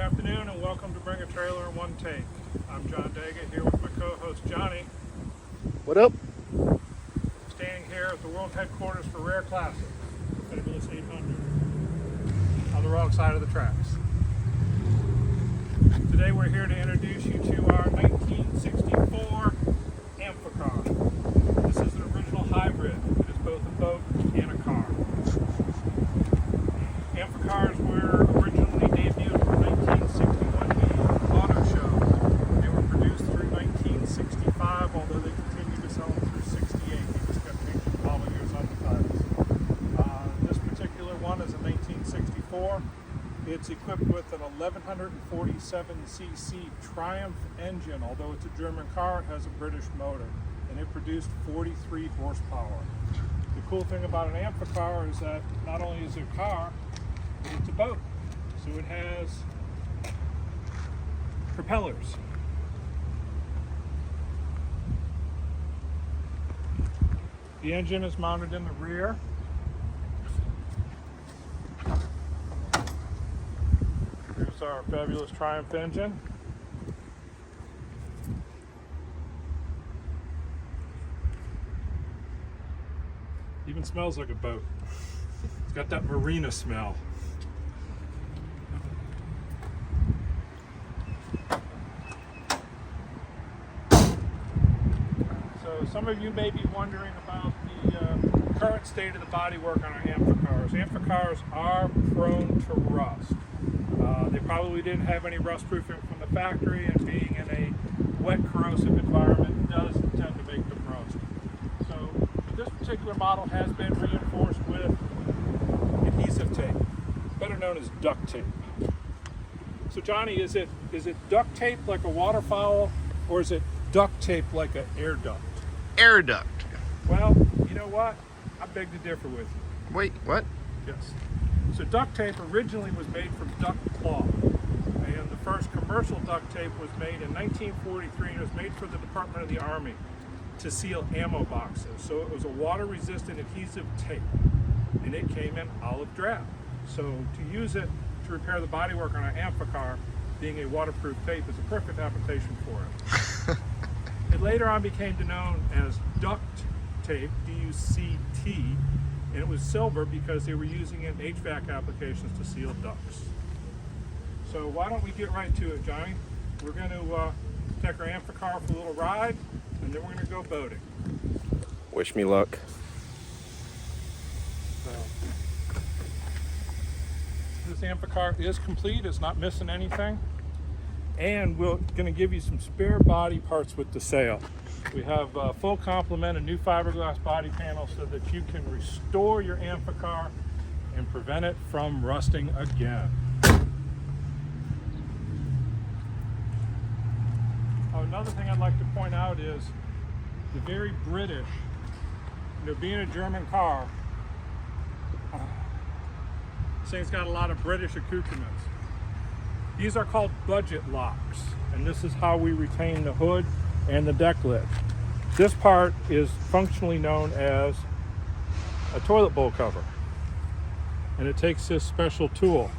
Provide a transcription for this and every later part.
afternoon and welcome to Bring a Trailer in One Take. I'm John Daggett here with my co-host Johnny. What up? Standing here at the world headquarters for Rare Classic, Fabulous 800, on the wrong side of the tracks. Today we're here to introduce you to our 1964 Amphicar. This is an original hybrid. It is both a boat and a car. Amphicars were originally debuted for 1961 Auto Show. They were produced through 1965, although they continued to sell them through 68. They just kept changing the model years on the titles. This particular one is a 1964. It's equipped with an 1147cc Triumph engine. Although it's a German car, it has a British motor, and it produced 43 horsepower. The cool thing about an Amphicar is that not only is it a car, but it's a boat. So it has propellers. The engine is mounted in the rear. Here's our fabulous Triumph engine. Even smells like a boat. It's got that marina smell. So some of you may be wondering about the current state of the bodywork on our Amphicars. Amphicars are prone to rust. They probably didn't have any rust proofing from the factory, and being in a wet, corrosive environment does tend to make them rust. So this particular model has been reinforced with adhesive tape, better known as duct tape. So Johnny, is it duct tape like a waterfowl, or is it duct tape like an air duct? Air duct. Well, you know what? I beg to differ with you. Wait, what? Yes. So duct tape originally was made from duck cloth, and the first commercial duct tape was made in 1943, and it was made for the Department of the Army to seal ammo boxes. So it was a water-resistant adhesive tape, and it came in olive drab. So to use it to repair the bodywork on an Amphicar, being a waterproof tape is a perfect application for it. It later on became known as duct tape, D-U-C-T, and it was silver because they were using it in HVAC applications to seal ducts. So why don't we get right to it, Johnny? We're going to take our Amphicar for a little ride, and then we're going to go boating. Wish me luck. So, this Amphicar is complete. It's not missing anything. And we're going to give you some spare body parts with the sale. We have a full complement of new fiberglass body panels so that you can restore your Amphicar and prevent it from rusting again. Oh, another thing I'd like to point out is the very British, being a German car, this thing's got a lot of British accoutrements. These are called budget locks, and this is how we retain the hood and the deck lid. This part is functionally known as a toilet bowl cover, and it takes this special tool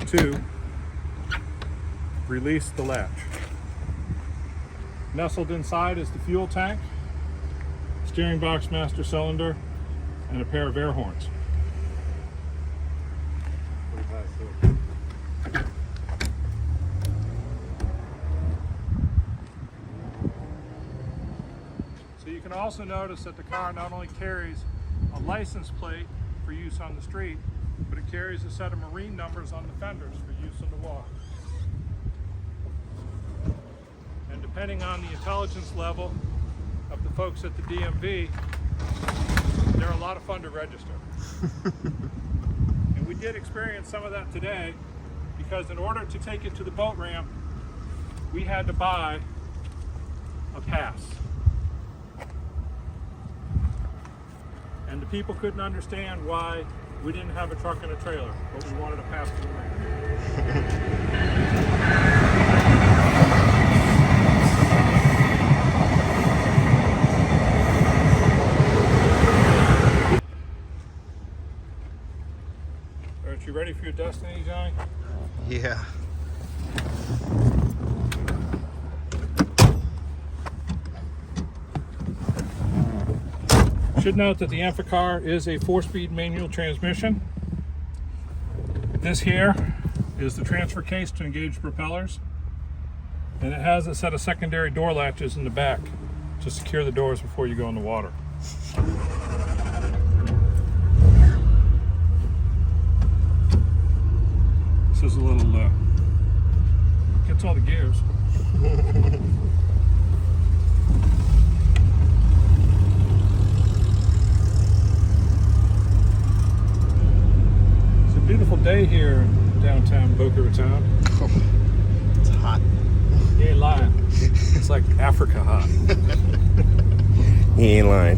to release the latch. Nestled inside is the fuel tank, steering box master cylinder, and a pair of air horns. So you can also notice that the car not only carries a license plate for use on the street, but it carries a set of marine numbers on the fenders for use in the water. And depending on the intelligence level of the folks at the DMV, they're a lot of fun to register. And we did experience some of that today, because in order to take it to the boat ramp, we had to buy a pass. And the people couldn't understand why we didn't have a truck and a trailer, but we wanted a pass to the ramp. Are you ready for your destiny, Johnny? Yeah. Should note that the Amphicar is a 4-speed manual transmission. This here is the transfer case to engage propellers, and it has a set of secondary door latches in the back to secure the doors before you go in the water. This is a little gets all the gears. Beautiful day here in downtown Boca Raton. It's hot. You ain't lying. It's like Africa hot. He ain't lying.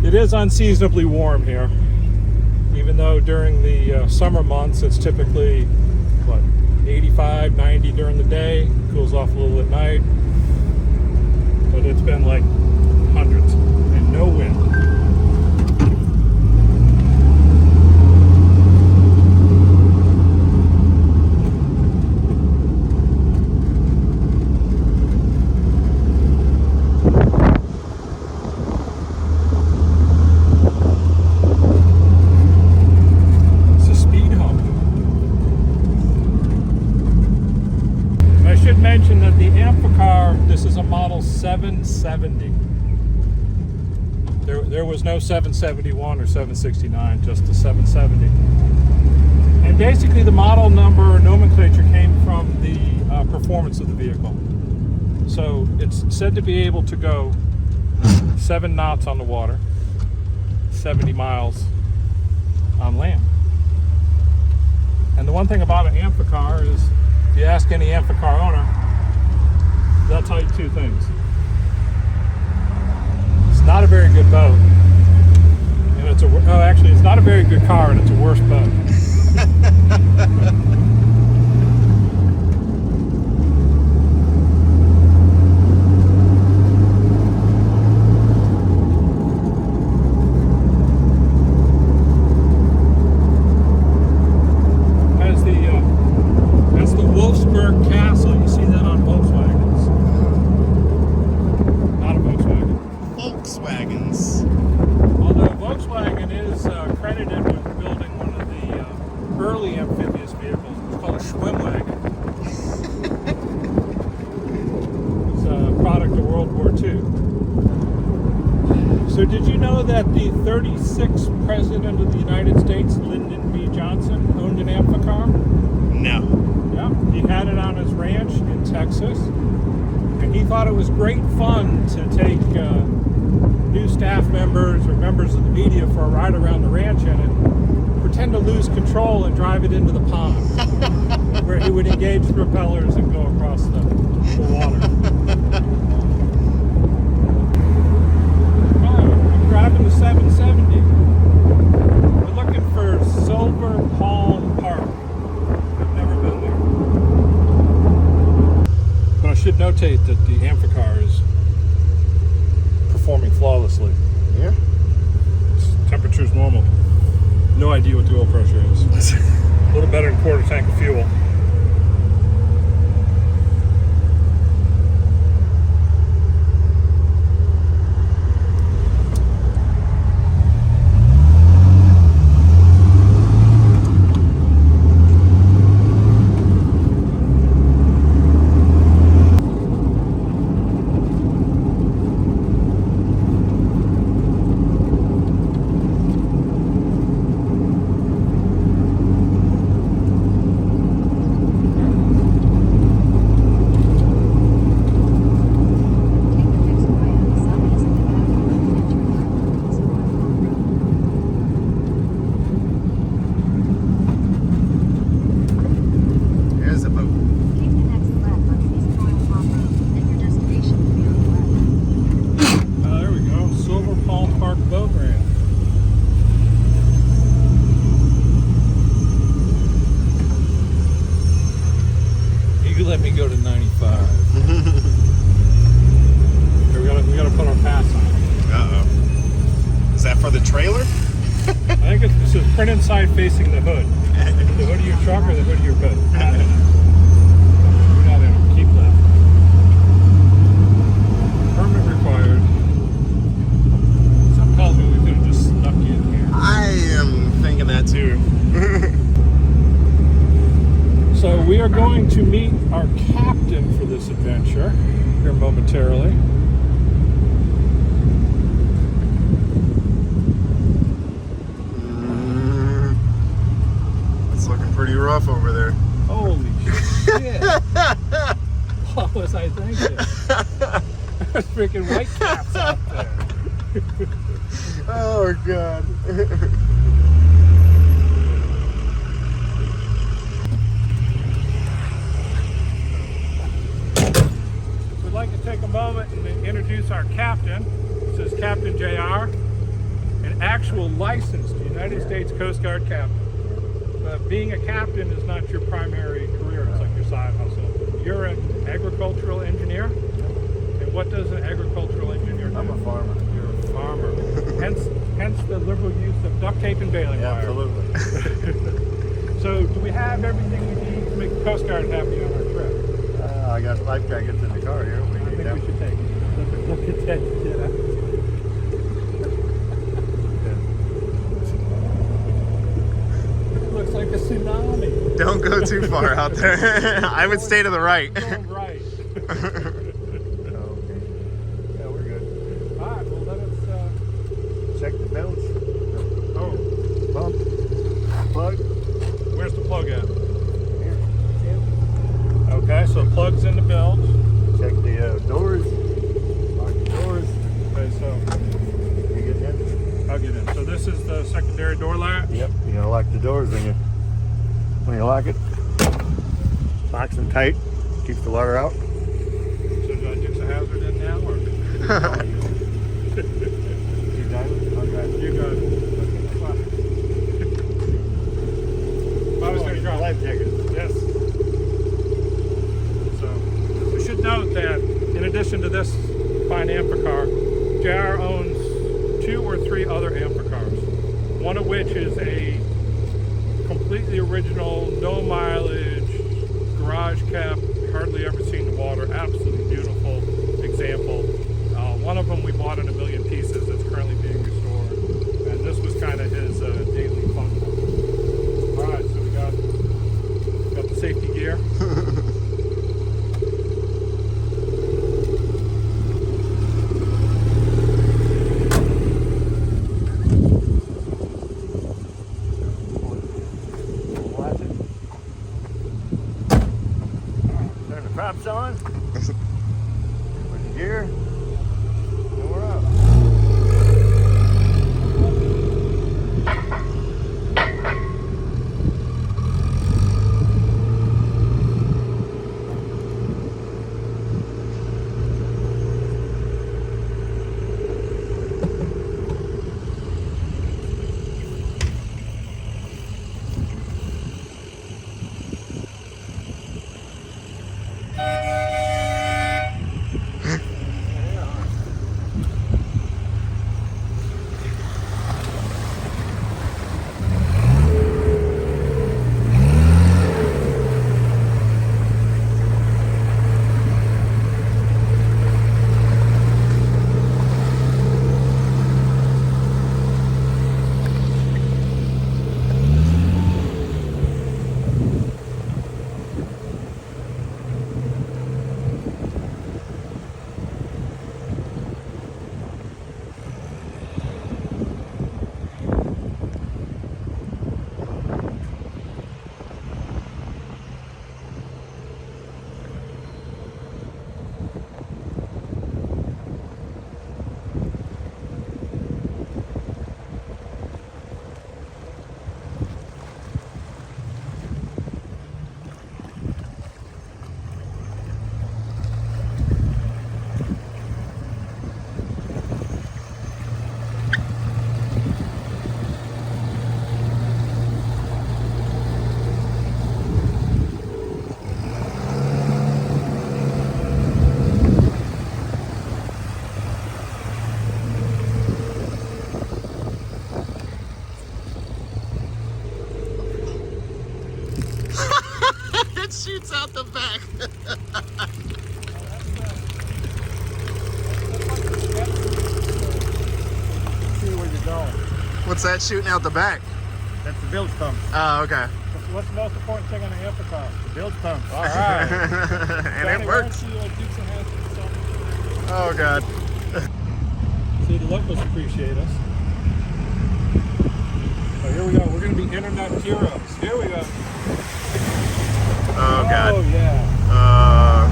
It is unseasonably warm here, even though during the summer months it's typically, 85, 90 during the day, cools off a little at night, but it's been like hundreds and no wind. I should mention that the Amphicar, this is a model 770. There was no 771 or 769, just the 770. And basically the model number nomenclature came from the performance of the vehicle. So it's said to be able to go 7 knots on the water, 70 miles on land. And the one thing about an Amphicar is, if you ask any Amphicar owner, they'll tell you 2 things. It's not a very good boat, and it's it's not a very good car, and it's a worse boat. Castle, you see that on Volkswagens. Not a Volkswagen. Volkswagens. Although Volkswagen is credited with building one of the early amphibious vehicles. It's called a Schwimmwagen. It's a product of World War II. So did you know that the 36th President of the United States, Lyndon B. Johnson, owned an Amphicar? No. Yeah, he had it on his ranch in Texas, and he thought it was great fun to take new staff members or members of the media for a ride around the ranch in it, pretend to lose control and drive it into the pond, where he would engage the propellers and go across the water. I'm driving the 770. We're looking for Silver Palm Park. But I should notate that the Amphicar is performing flawlessly. Yeah. Temperature's normal. No idea what the oil pressure is. A little better than a quarter tank of fuel. Let me go to 95. we gotta put our pass on. Is that for the trailer? I think it says print inside facing the hood. The hood of your truck or the hood of your boat? You're not in. Keep left. Permit going to meet our captain for this adventure here momentarily. It's looking pretty rough over there. Holy shit! What was I thinking? There's freaking white caps out there. Oh God. We'd like to take a moment and introduce our captain. This is Captain JR, an actual licensed United States Coast Guard captain. But being a captain is not your primary career, it's like your side hustle. You're an agricultural engineer? And what does an agricultural engineer do? I'm a farmer. You're a farmer. hence the liberal use of duct tape and baling wire. Absolutely. So do we have everything we need to make the Coast Guard happy on our trip? I got life jackets in the car here. I think we should take it. Look at that. Yeah. Looks like a tsunami. Don't go too far out there. I would stay to the right. Going right. Okay. Yeah, we're good. All right, well let us. Check the belts. Oh, Pump. Plug. where's the plug at? Here. Okay, so plug's in the bilge. Check the doors. Lock the doors. Okay, so You get in? I'll get in. So this is the secondary door latch. Yep. You gotta lock the doors when you lock it. Locks them tight. Keeps the water out. So do I Dukes a Hazard in now, or You got it? I'll drive it. you got it? I was going to drop. Life jacket. Yes. So we should note that in addition to this fine Amphicar, JR owns 2 or 3 other Amphicars. One of which is a completely original, no mileage, garage kept, hardly ever seen the water, absolutely beautiful example. One of them we bought in 1 million pieces that's currently being restored. And this was kind of his daily fun one. All right, so we got the safety gear. Watch it. Turn the props on. Put the gear. And we're up. Shoots out the back. See where you're going. What's that shooting out the back? That's the bilge pump. Oh, okay. What's the most important thing on the Amphicar? The bilge pump. All right. And Johnny, it why works. don't you, Dukes and Hazzards yourself? Oh, God. See, the locals appreciate us. Oh, here we go. We're going to be internet heroes. Here we go. Oh, God. Oh, yeah.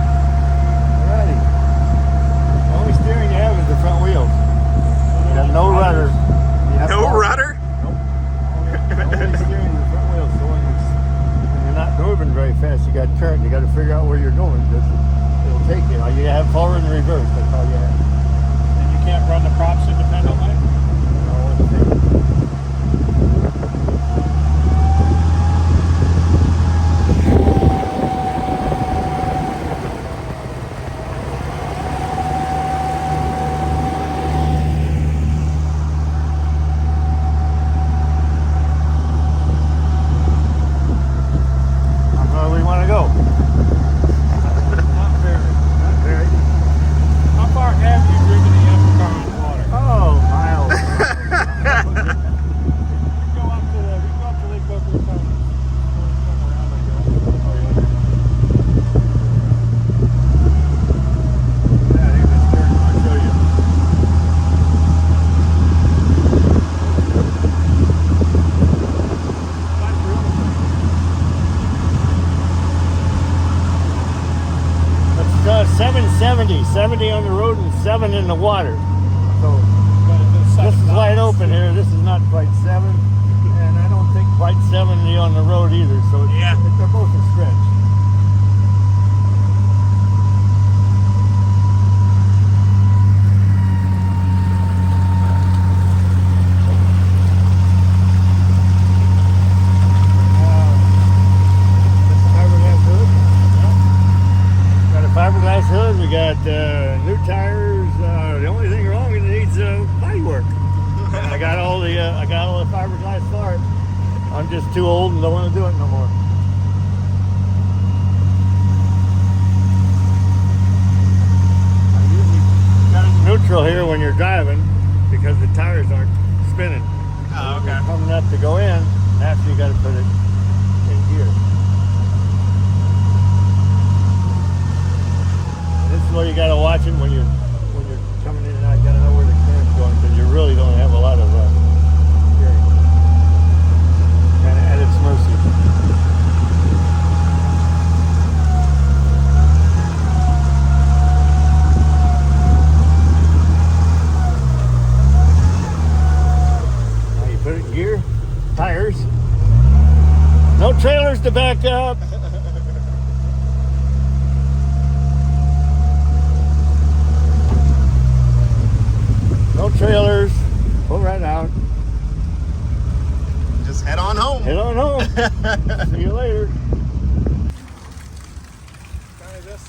Alrighty. The only steering you have is the front wheels. You got no rudder. You have No all- rudder? Only steering is the front wheels. So when you're not moving very fast, you got current. You got to figure out where you're going. It'll take you. You have forward and reverse. That's all you have. And you can't run the props independently? Where we want to go. Not very. Not very. How far have you driven the Amphicar on the water? Oh, miles. We go up to Lake Boca Raton. Come around, I guess. Oh, yeah. Yeah, here's the steering. I'll show you. That's really That's 770. 70 on the road and 7 in the water. So this is wide open here. This is not quite 7. And I don't think quite 70 on the road either. So they're both a stretch. Fiberglass hood. We got new tires. The only thing wrong is it needs body work. I got all the fiberglass for it. I'm just too old and don't want to do it no more. I usually got it neutral here when you're driving because the tires aren't spinning. Oh, okay. Coming up to go in, after you got to put it in gear. This is where you got to watch it when you're coming in and out. You got to know where the current's going because you really don't have a lot of steering. Kind of at its mercy. Now you put it in gear, tires. No trailers to back up. No trailers. Pull right out. Just head on home. Head on home. See you later. Johnny, this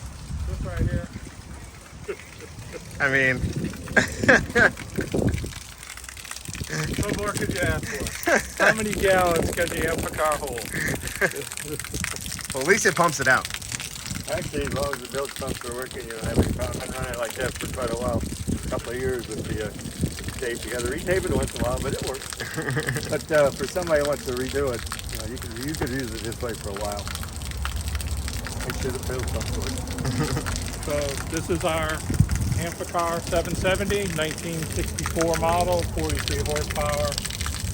right here. I mean, What more could you ask for? How many gallons can the Amphicar hold? well, at least it pumps it out. Actually, as long as the bilge pumps are working, you don't have any problem. I've been running like that for quite a while. A couple of years with the tape. You got to retape it once in a while, but it works. But for somebody who wants to redo it, you could use it this way for a while. Make sure the bilge pumps work. So this is our Amphicar 770, 1964 model, 43 horsepower.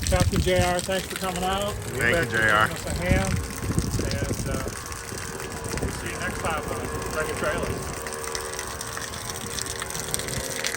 Captain JR, thanks for coming out. Thank you, JR. Giving us a hand. And we'll see you next time on Regular Trailers.